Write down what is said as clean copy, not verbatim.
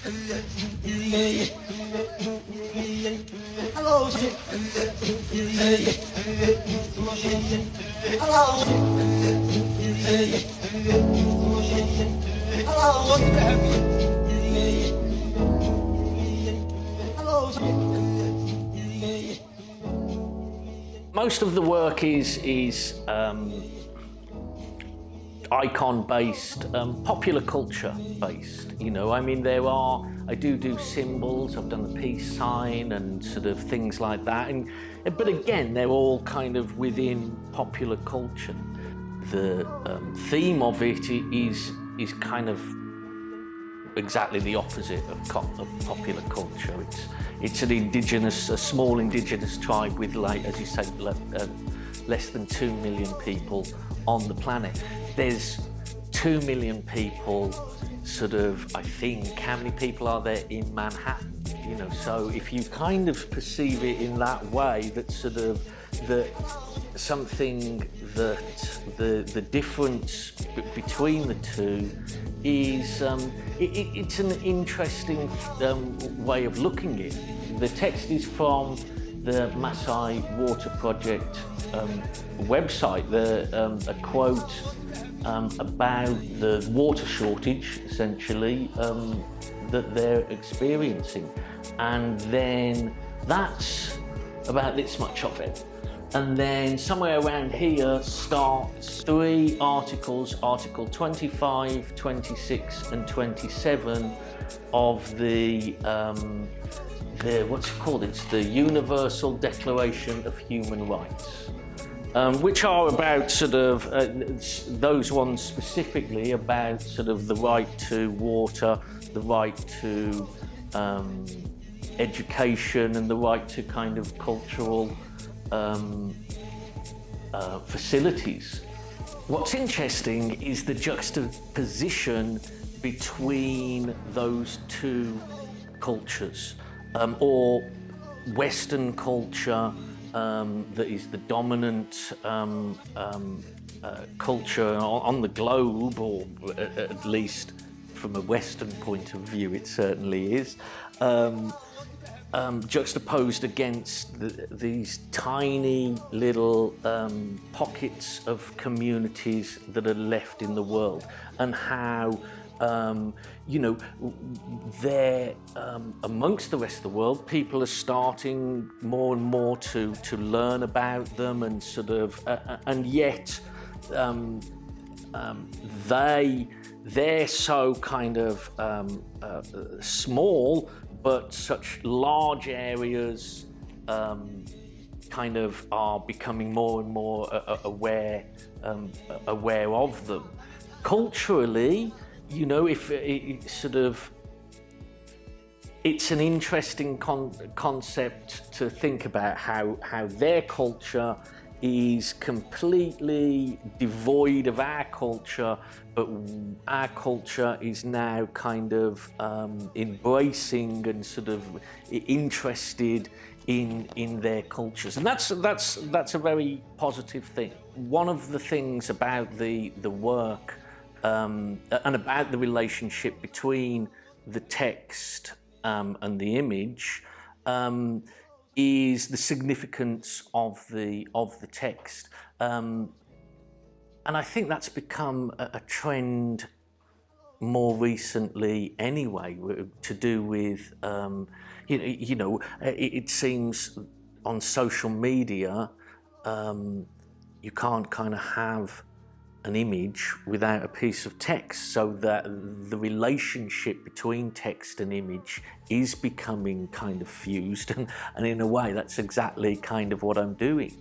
Hello. Hello. Most of the work is icon-based, popular culture-based. You know, I mean, I do symbols. I've done the peace sign and sort of things like that. But again, they're all kind of within popular culture. The theme of it is kind of exactly the opposite of popular culture. It's a small indigenous tribe with, like, as you say, less than 2 million people on the planet. There's 2 million people, sort of, I think, how many people are there in Manhattan? You know, so if you kind of perceive it in that way, that sort of, something that the difference between the two is, it's an interesting way of looking at it. The text is from the Maasai Water Project website, a quote about the water shortage, essentially, that they're experiencing. And then that's about this much of it. And then somewhere around here starts 3 articles, Article 25, 26 and 27 of the what's it called? It's the Universal Declaration of Human Rights, which are about sort of, those ones specifically about sort of the right to water, the right to education and the right to kind of cultural facilities. What's interesting is the juxtaposition between those two cultures, or Western culture that is the dominant culture on the globe, or at least from a Western point of view it certainly is, juxtaposed against these tiny little pockets of communities that are left in the world, and how you know, they're amongst the rest of the world, people are starting more and more to learn about them, and sort of, and yet they're so kind of small, but such large areas kind of are becoming more and more aware of them. Culturally, you know, if it sort of, it's an interesting concept to think about how their culture is completely devoid of our culture, but our culture is now kind of embracing and sort of interested in their cultures, and that's a very positive thing. One of the things about the work and about the relationship between the text and the image is the significance of the text, and I think that's become a trend more recently anyway, to do with you know, it seems on social media you can't kind of have an image without a piece of text, so that the relationship between text and image is becoming kind of fused, and in a way that's exactly kind of what I'm doing.